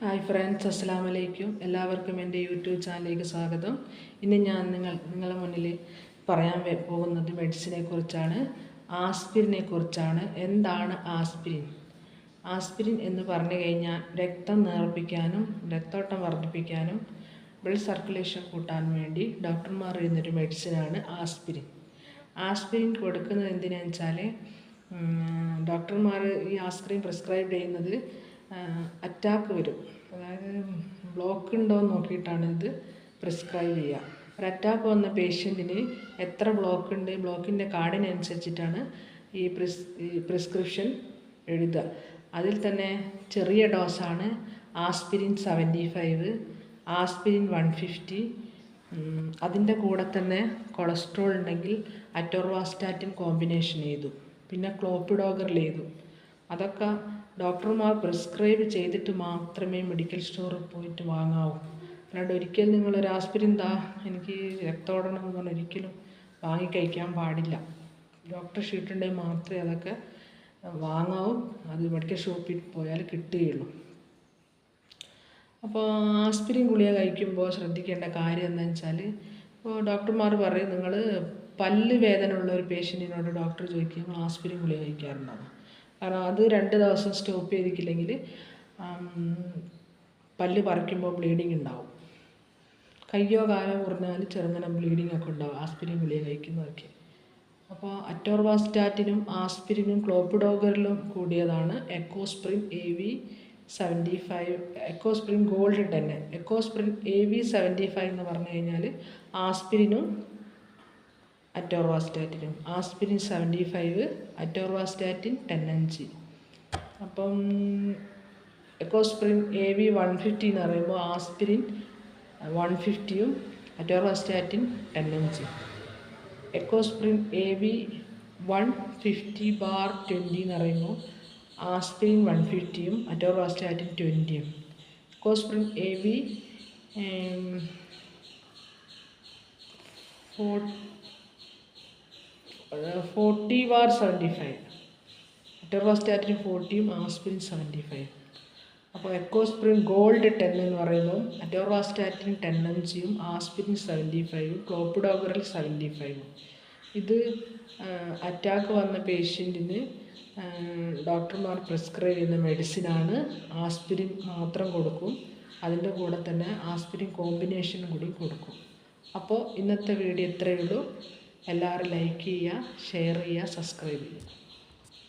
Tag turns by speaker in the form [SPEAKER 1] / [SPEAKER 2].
[SPEAKER 1] Hi friends, അസ്സലാമു അലൈക്കും. എല്ലാവർക്കും എൻ്റെ യൂട്യൂബ് ചാനലിലേക്ക് സ്വാഗതം. ഇന്ന് ഞാൻ നിങ്ങളുടെ മുന്നിൽ പറയാൻ പോകുന്നത് മെഡിസിനെ കുറിച്ചാണ്, ആസ്പിരിനെ കുറിച്ചാണ്. എന്താണ് ആസ്പിരിൻ? ആസ്പിരിൻ എന്ന് പറഞ്ഞു കഴിഞ്ഞാൽ രക്തം നേർപ്പിക്കാനും രക്തോട്ടം വർദ്ധിപ്പിക്കാനും ബ്ലഡ് സർക്കുലേഷൻ കൂട്ടാൻ വേണ്ടി ഡോക്ടർമാർ എഴുതുന്നൊരു മെഡിസിനാണ് ആസ്പിരിൻ. ആസ്പിരിൻ കൊടുക്കുന്നത് എന്തിനാണെന്ന് വെച്ചാൽ, ഡോക്ടർമാർ ഈ ആസ്പിരിൻ പ്രിസ്ക്രൈബ് ചെയ്യുന്നത് അറ്റാക്ക് വരും, അതായത് ബ്ലോക്ക് ഉണ്ടോ എന്ന് നോക്കിയിട്ടാണ് ഇത് പ്രിസ്ക്രൈബ് ചെയ്യുക. ഒരു അറ്റാക്ക് വന്ന പേഷ്യൻറ്റിന് എത്ര ബ്ലോക്ക് ഉണ്ട്, ബ്ലോക്കിൻ്റെ കാർഡിനനുസരിച്ചിട്ടാണ് ഈ പ്രിസ്ക്രിപ്ഷൻ എഴുതുക. അതിൽ തന്നെ ചെറിയ ഡോസാണ് ആസ്പിരിൻ 75, ആസ്പിരിൻ 150. അതിൻ്റെ കൂടെ തന്നെ കൊളസ്ട്രോൾ ഉണ്ടെങ്കിൽ അറ്റോർവാസ്റ്റാറ്റിൻ കോമ്പിനേഷൻ ചെയ്തു, പിന്നെ ക്ലോപ്പിഡോഗറിൽ ചെയ്തു. അതൊക്കെ ഡോക്ടർമാർ പ്രിസ്ക്രൈബ് ചെയ്തിട്ട് മാത്രമേ മെഡിക്കൽ സ്റ്റോറിൽ പോയിട്ട് വാങ്ങാവൂ. അല്ലാണ്ട് ഒരിക്കലും നിങ്ങളൊരു ആസ്പിരിൻ എനിക്ക് രക്തോടണം എന്ന് പറഞ്ഞാൽ ഒരിക്കലും വാങ്ങിക്കഴിക്കാൻ പാടില്ല. ഡോക്ടർ ഷീറ്റുണ്ടെങ്കിൽ മാത്രമേ അതൊക്കെ വാങ്ങാവൂ. അത് മെഡിക്കൽ ഷോപ്പിൽ പോയാൽ കിട്ടുകയുള്ളൂ. അപ്പോൾ ആസ്പിരിൻ ഗുളിക കഴിക്കുമ്പോൾ ശ്രദ്ധിക്കേണ്ട കാര്യം എന്താണെന്ന് വെച്ചാൽ, ഇപ്പോൾ ഡോക്ടർമാർ പറയും, നിങ്ങൾ പല്ല് വേദന ഉള്ള ഒരു പേഷ്യൻറ്റിനോട് ഡോക്ടർ ചോദിക്കും ആസ്പിരിൻ ഗുളിക കഴിക്കാറുണ്ടാകും. കാരണം അത് 2 ദിവസം സ്റ്റോപ്പ് ചെയ്തിട്ടില്ലെങ്കിൽ പല്ല് പറിക്കുമ്പോൾ ബ്ലീഡിങ് ഉണ്ടാവും. കയ്യോ കാലോ മുറിഞ്ഞാൽ ചെറുങ്ങനെ ബ്ലീഡിങ് ഒക്കെ ഉണ്ടാവും ആസ്പിരിൻ ഗുളിക കഴിക്കുന്നതൊക്കെ. അപ്പോൾ അറ്റോർവാസ്റ്റാറ്റിനും ആസ്പിരിനും ക്ലോപ്പിഡോഗറിലും കൂടിയതാണ് Ecosprin AV 75, Ecosprin gold 10. Ecosprin AV 75 എന്ന് പറഞ്ഞു കഴിഞ്ഞാൽ ആസ്പിരിനും അറ്റോർവാസ്റ്റാറ്റിനും, ആസ്പിരിൻ 75, അറ്റോർവാസ്റ്റാറ്റിൻ 10 mg. അപ്പം എക്കോസ്പ്രിൻ AV 150 എന്ന് പറയുമ്പോൾ ആസ്പിരിൻ 150യും അറ്റോർവാസ്റ്റാറ്റിൻ 10 mg. എക്കോസ്പ്രിൻ AV 150/20 എന്ന് പറയുമ്പോൾ ആസ്പിരിൻ 150യും അറ്റോർവാസ്റ്റാറ്റിൻ 20യും. എക്കോസ്പ്രിൻ AV 40/75, അറ്റോർവാസ്റ്റാറ്റിൻ 40യും ആസ്പിരിൻ 75. അപ്പോൾ എക്കോസ്പ്രിൻ ഗോൾഡ് 10 എന്ന് പറയുമ്പോൾ അറ്റോർവാസ്റ്റാറ്റിൻ 10 mgയും ആസ്പിരിൻ 75യും ക്ലോപ്പിഡോഗറിൽ 75. ഇത് അറ്റാക്ക് വന്ന പേഷ്യൻറ്റിന് ഡോക്ടർമാർ പ്രിസ്ക്രൈബ് ചെയ്യുന്ന മെഡിസിനാണ്. ആസ്പിരിൻ മാത്രം കൊടുക്കും, അതിൻ്റെ കൂടെ തന്നെ ആസ്പിരിൻ കോമ്പിനേഷൻ കൂടി കൊടുക്കും. അപ്പോൾ ഇന്നത്തെ വീഡിയോ ഇത്രയേ ഉള്ളൂ. എല്ലാവരും ലൈക്ക് ചെയ്യുക, ഷെയർ ചെയ്യുക, സബ്സ്ക്രൈബ് ചെയ്യുക.